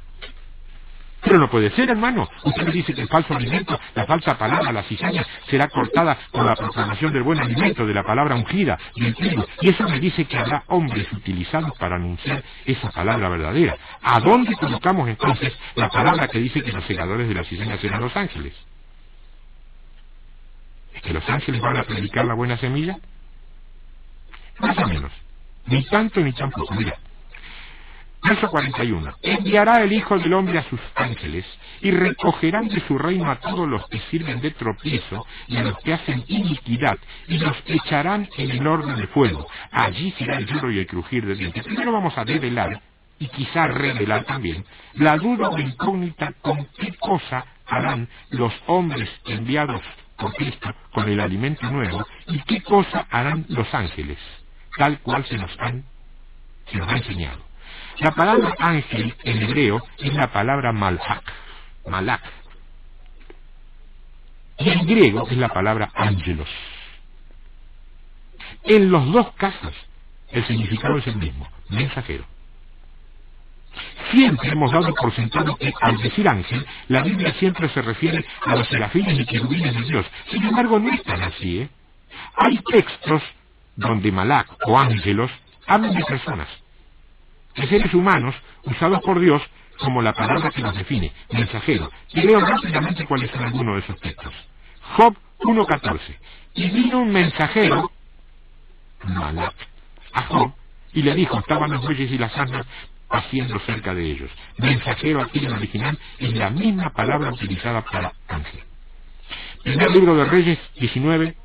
Pero no puede ser, hermano. Usted me dice que el falso alimento, la falsa palabra, la cizaña, será cortada con la proclamación del buen alimento, de la palabra ungida, del trigo. Y eso me dice que habrá hombres utilizados para anunciar esa palabra verdadera. ¿A dónde colocamos entonces la palabra que dice que los segadores de la cizaña serán los ángeles? ¿Es que los ángeles van a predicar la buena semilla? Más o menos. Ni tanto ni tampoco. Mira. Verso 41. Enviará el Hijo del Hombre a sus ángeles, y recogerán de su reino a todos los que sirven de tropiezo y a los que hacen iniquidad, y los echarán en el horno de fuego. Allí será el lloro y el crujir de dientes. Primero vamos a develar, y quizá revelar también, la duda o incógnita con qué cosa harán los hombres enviados por Cristo con el alimento nuevo, y qué cosa harán los ángeles, tal cual se nos ha enseñado. La palabra ángel en hebreo es la palabra malak, y en griego es la palabra ángelos. En los dos casos el significado es el mismo, mensajero. Siempre hemos dado por sentado que al decir ángel, la Biblia siempre se refiere a los serafines y querubines de Dios. Sin embargo, no es tan así, ¿eh? Hay textos donde malak o ángelos hablan de personas, de seres humanos usados por Dios como la palabra que los define, mensajero. Y leo rápidamente cuáles son algunos de esos textos. Job 1:14. Y vino un mensajero, malak, a Job, y le dijo, estaban los bueyes y las asnas haciendo cerca de ellos. Mensajero aquí en el original es la misma palabra utilizada para ángel. Primer libro de Reyes 19,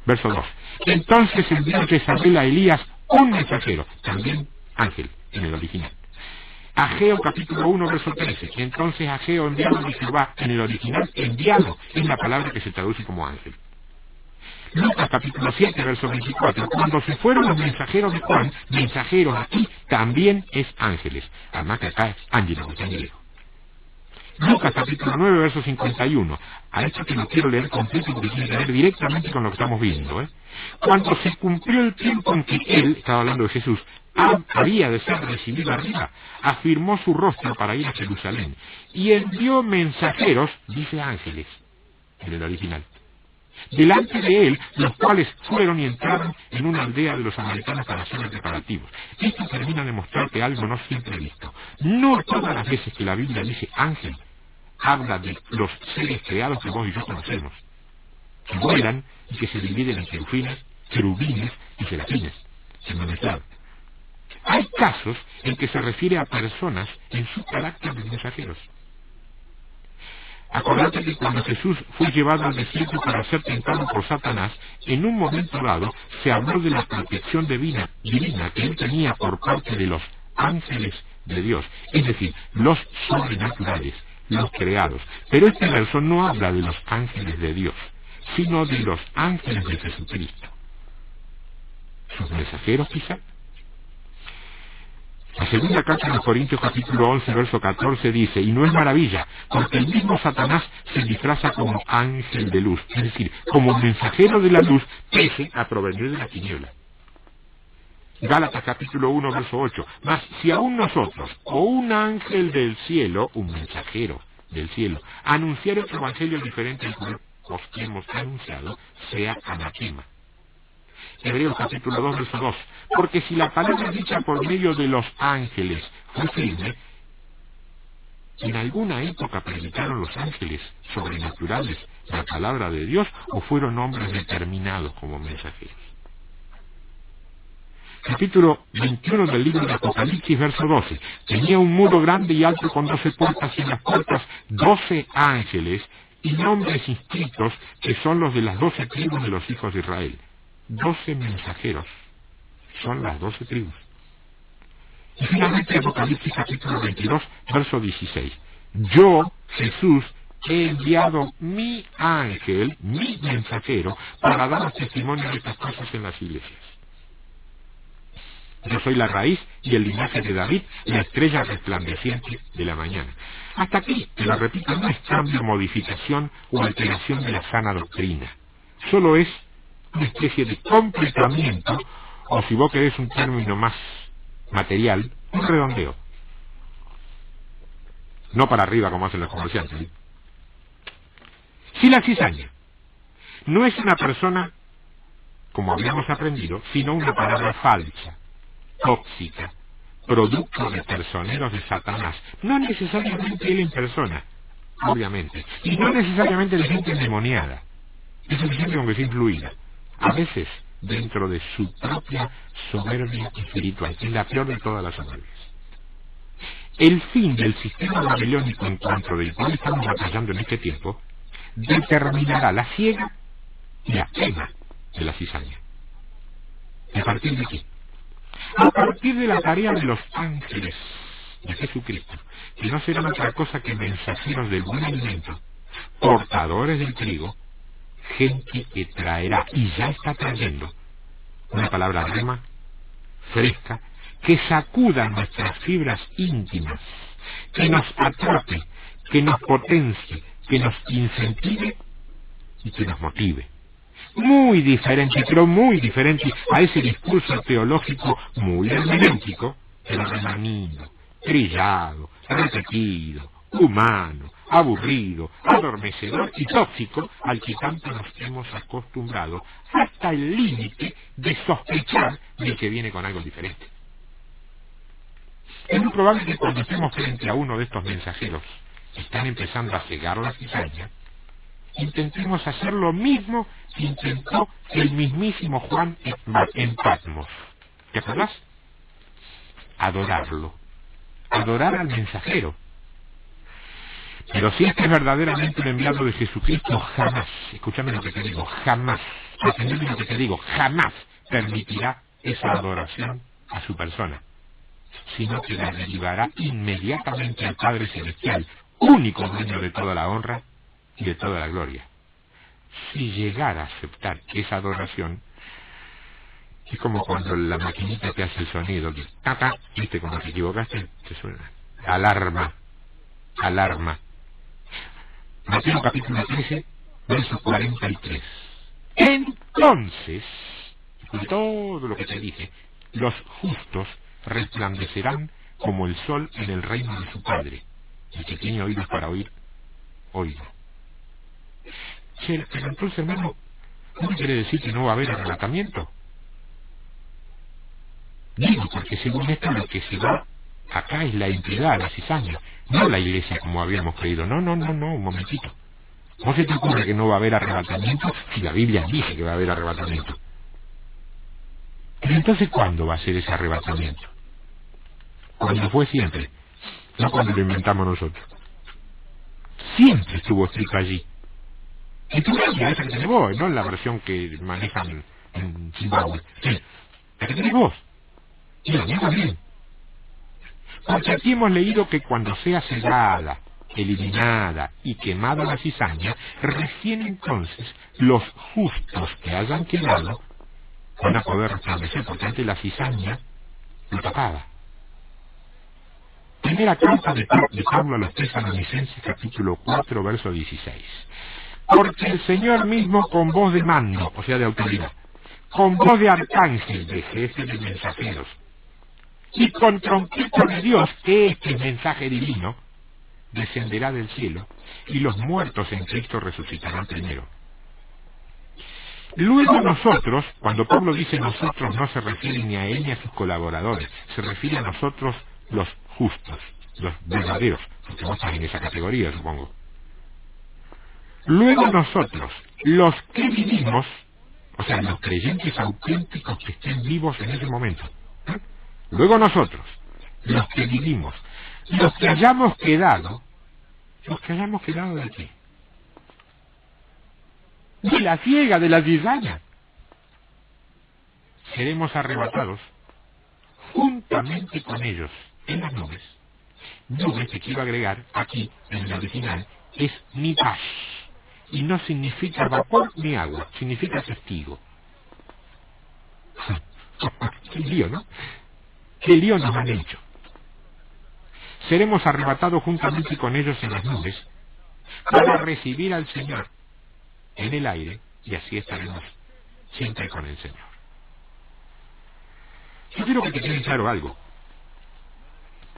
verso 2. Entonces envió Jezabel a Elías un mensajero, también ángel en el original. Ageo capítulo 1 verso 13. Entonces Ageo enviado de Jehová, en el original enviado es la palabra que se traduce como ángel. Lucas capítulo 7 verso 24. Cuando se fueron los mensajeros de Juan, mensajeros aquí también es ángeles, además que acá es ángelos en griego. Lucas capítulo 9 verso 51. A esto que no quiero leer completo porque tiene que ver directamente con lo que estamos viendo, Cuando se cumplió el tiempo en que él, estaba hablando de Jesús, había de ser recibido arriba, afirmó su rostro para ir a Jerusalén y envió mensajeros, dice ángeles en el original, delante de él, los cuales fueron y entraron en una aldea de los samaritanos para hacer los preparativos. Esto termina de mostrarte algo no siempre visto. No todas las veces que la Biblia dice ángel, habla de los seres creados que vos y yo conocemos, que vuelan y que se dividen en querubines y serafines, sin menester. Hay casos en que se refiere a personas en su carácter de mensajeros. Acordate que cuando Jesús fue llevado al desierto para ser tentado por Satanás, en un momento dado se habló de la protección divina que él tenía por parte de los ángeles de Dios, es decir, los sobrenaturales, los creados. Pero este verso no habla de los ángeles de Dios, sino de los ángeles de Jesucristo. ¿Sus mensajeros quizá? La segunda carta de los Corintios capítulo 11 verso 14 dice, y no es maravilla, porque el mismo Satanás se disfraza como ángel de luz, es decir, como mensajero de la luz, pese a provenir de la tiniebla. Gálatas capítulo 1 verso 8, mas si aún nosotros, o un ángel del cielo, un mensajero del cielo, anunciar otro evangelio diferente al que os hemos anunciado, sea anatema. Hebreos capítulo 2 verso 2, porque si la palabra dicha por medio de los ángeles fue firme, en alguna época predicaron los ángeles sobrenaturales la palabra de Dios o fueron hombres determinados como mensajeros. Capítulo 21 del libro de Apocalipsis verso 12, tenía un muro grande y alto con 12 puertas y en las puertas 12 ángeles y nombres inscritos que son los de las 12 tribus de los hijos de Israel. 12 mensajeros son las 12 tribus. Y finalmente Apocalipsis capítulo 22 verso 16, yo, Jesús, he enviado mi ángel, mi mensajero, para dar testimonio de estas cosas en las iglesias. Yo soy la raíz y el linaje de David, la estrella resplandeciente de la mañana. Hasta aquí, te lo repito, no es cambio, modificación o alteración de la sana doctrina. Solo es una especie de completamiento, o si vos querés un término más material, un redondeo. no para arriba como hacen los comerciantes. Si la cizaña no es una persona, como habíamos aprendido, sino una palabra falsa, tóxica, producto de personeros de Satanás, no necesariamente él en persona, obviamente, y no necesariamente de gente endemoniada, es suficiente con que sea influida, a veces dentro de su propia soberbia espiritual, que es la peor de todas las soberbias. El fin del sistema babilónico en cuanto del cual estamos batallando en este tiempo determinará la siega y la quema de la cizaña. ¿A partir de qué? A partir de la tarea de los ángeles de Jesucristo, que no serán otra cosa que mensajeros del buen alimento, portadores del trigo, gente que traerá, y ya está trayendo, una palabra rema, fresca, que sacuda nuestras fibras íntimas, que nos atrape, que nos potencie, que nos incentive y que nos motive. Muy diferente, pero muy diferente a ese discurso teológico muy hermenéutico, pero remanido, trillado, repetido, humano, aburrido, adormecedor y tóxico al que tanto nos hemos acostumbrado hasta el límite de sospechar de que viene con algo diferente. Es muy probable que cuando estemos frente a uno de estos mensajeros que están empezando a cegar la cizaña, intentemos hacer lo mismo que intentó el mismísimo Juan en Patmos. ¿Te acuerdas? Adorarlo. Adorar al mensajero. Pero si este es verdaderamente el enviado de Jesucristo, jamás, escúchame lo que te digo, jamás, atendeme lo que te digo, jamás permitirá esa adoración a su persona, sino que la derivará inmediatamente al Padre Celestial, único dueño de toda la honra y de toda la gloria. Si llegara a aceptar esa adoración, es como cuando la maquinita te hace el sonido, que taca, viste, cuando te equivocaste, te suena, alarma, alarma. Mateo capítulo 13, verso 43. Entonces, con todo lo que te dije, los justos resplandecerán como el sol en el reino de su Padre. El que tiene oídos para oír, oiga. Pero entonces, hermano, ¿no quiere decir que no va a haber arrebatamiento? Digo, porque según esto lo que se va acá es la entidad, la cizaña, no la iglesia como habíamos creído. No, un momentito. ¿Cómo se te ocurre que no va a haber arrebatamiento si la Biblia dice que va a haber arrebatamiento? Pero entonces, ¿cuándo va a ser ese arrebatamiento? Cuando fue siempre, no cuando lo inventamos nosotros. Siempre estuvo escrito allí. En tu Biblia, esa que tenés vos, no en la versión que manejan en Zimbabue. Sí, la que tenés vos. Y la mía también. Porque aquí hemos leído que cuando sea cegada, eliminada y quemada la cizaña, recién entonces los justos que hayan quedado van a poder resplandecer, porque antes la cizaña lo tapaba. Primera carta de Pablo a los Tesalonicenses, capítulo 4, verso 16. Porque el Señor mismo con voz de mando, o sea de autoridad, con voz de arcángel, de jefe de mensajeros, y con trompeta de Dios, que este mensaje divino, descenderá del cielo, y los muertos en Cristo resucitarán primero. Luego nosotros, cuando Pablo dice nosotros, no se refiere ni a él ni a sus colaboradores, se refiere a nosotros los justos, los verdaderos, porque vos estás en esa categoría, supongo. Luego nosotros, los que vivimos, o sea, los creyentes auténticos que estén vivos en ese momento, luego nosotros, los que vivimos, los que hayamos quedado ¿de qué? De la ciega, de la cizaña. Seremos arrebatados juntamente con ellos en las nubes. Nubes que quiero agregar aquí en el original es nipash, y no significa vapor ni agua, significa testigo. Qué lío, ¿no? Qué lío nos han hecho. Seremos arrebatados juntamente con ellos en las nubes para recibir al Señor en el aire, y así estaremos siempre con el Señor. Yo quiero que te quede claro algo.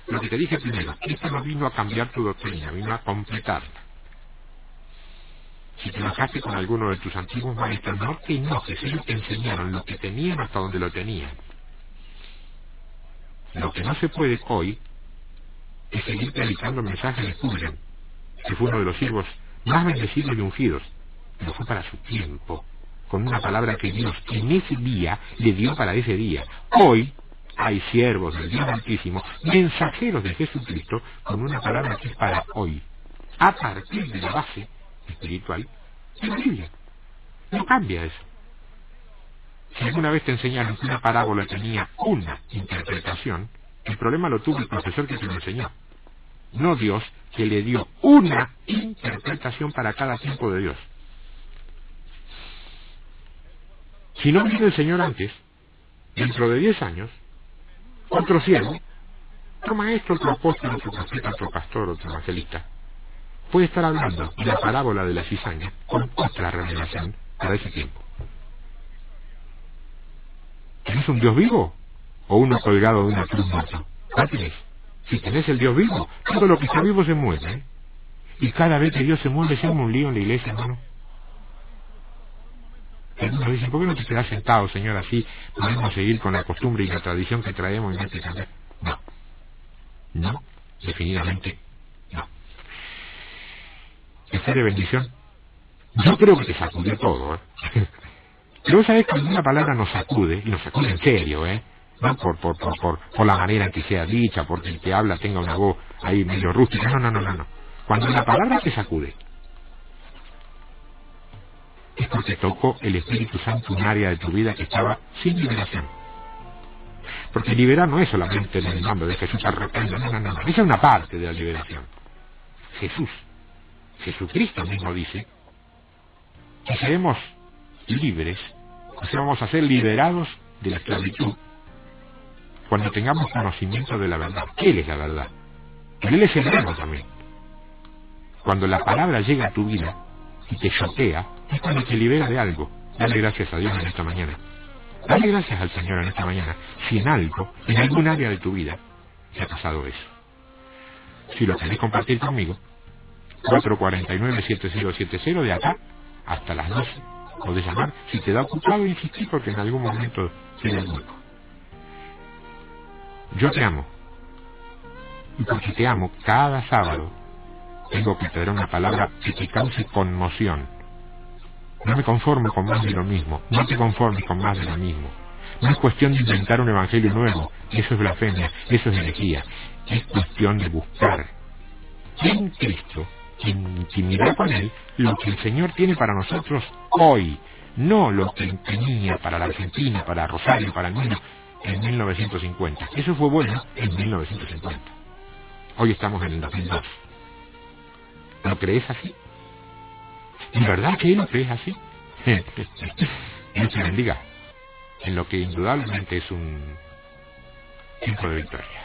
lo que te dije primero, esto no vino a cambiar tu doctrina, vino a completarla. Si te enojaste con alguno de tus antiguos maestros, no te enojes, ellos te enseñaron lo que tenían hasta donde lo tenían. Lo que no se puede hoy es seguir predicando mensajes de Spurgeon, que fue uno de los siervos más bendecidos y ungidos, pero fue para su tiempo, con una palabra que Dios en ese día le dio para ese día. Hoy hay siervos del Dios Altísimo, mensajeros de Jesucristo, con una palabra que es para hoy, a partir de la base espiritual de la Biblia. No cambia eso. Si alguna vez te enseñaron que una parábola tenía una interpretación, el problema lo tuvo el profesor que te lo enseñó, no Dios, que le dio una interpretación para cada tiempo de Dios. Si no viene el Señor antes, dentro de 10 años, otro siervo, otro maestro, otro apóstol, otro profeta, otro pastor, otro evangelista, puede estar hablando de la parábola de la cizaña con otra revelación para ese tiempo. ¿Tenés un Dios vivo o uno colgado de una cruz muerta? ¿Cuál tenés? Si tenés el Dios vivo, todo lo que está vivo se mueve, ¿eh? Y cada vez que Dios se mueve se arma un lío en la iglesia, hermano. Algunos dicen, ¿por qué no te quedás sentado, Señor, así podemos seguir con la costumbre y la tradición que traemos y no te cambiar? No, definitivamente no. ¿Que fue de bendición? Yo creo que te sacudió todo, ¿eh? Pero vos sabés que cuando una palabra nos sacude, y nos sacude en serio, no por la manera en que sea dicha, porque el que habla tenga una voz ahí medio rústica, no. Cuando la palabra te sacude, es porque tocó el Espíritu Santo un área de tu vida que estaba sin liberación. Porque liberar no es solamente en el nombre de Jesús, arrepentido, no. Esa es una parte de la liberación. Jesucristo mismo dice que seremos libres, o sea, vamos a ser liberados de la esclavitud cuando tengamos conocimiento de la verdad. Él es la verdad. Él es el verbo también. Cuando la palabra llega a tu vida y te choquea, es cuando te libera de algo. Dale gracias a Dios en esta mañana. Dale gracias al Señor en esta mañana si en algo, en algún área de tu vida, te ha pasado eso. Si lo querés compartir conmigo, 449-7070 de acá hasta las 12, podés llamar. Si te da ocupado, insistí porque en algún momento tiene el hueco. Yo te amo, y porque te amo, cada sábado tengo que traer una palabra que te cause conmoción. No me conformo con más de lo mismo, no te conformes con más de lo mismo. No es cuestión de inventar un evangelio nuevo, eso es blasfemia, eso es herejía. Es cuestión de buscar en Cristo, en intimidad con Él, lo que el Señor tiene para nosotros hoy, no lo que tenía para la Argentina, para Rosario, para el mundo en 1950. Eso fue bueno en 1950. Hoy estamos en el 2002. ¿Lo crees así? ¿En verdad que lo crees así? Dios te bendiga en lo que indudablemente es un tiempo de victoria.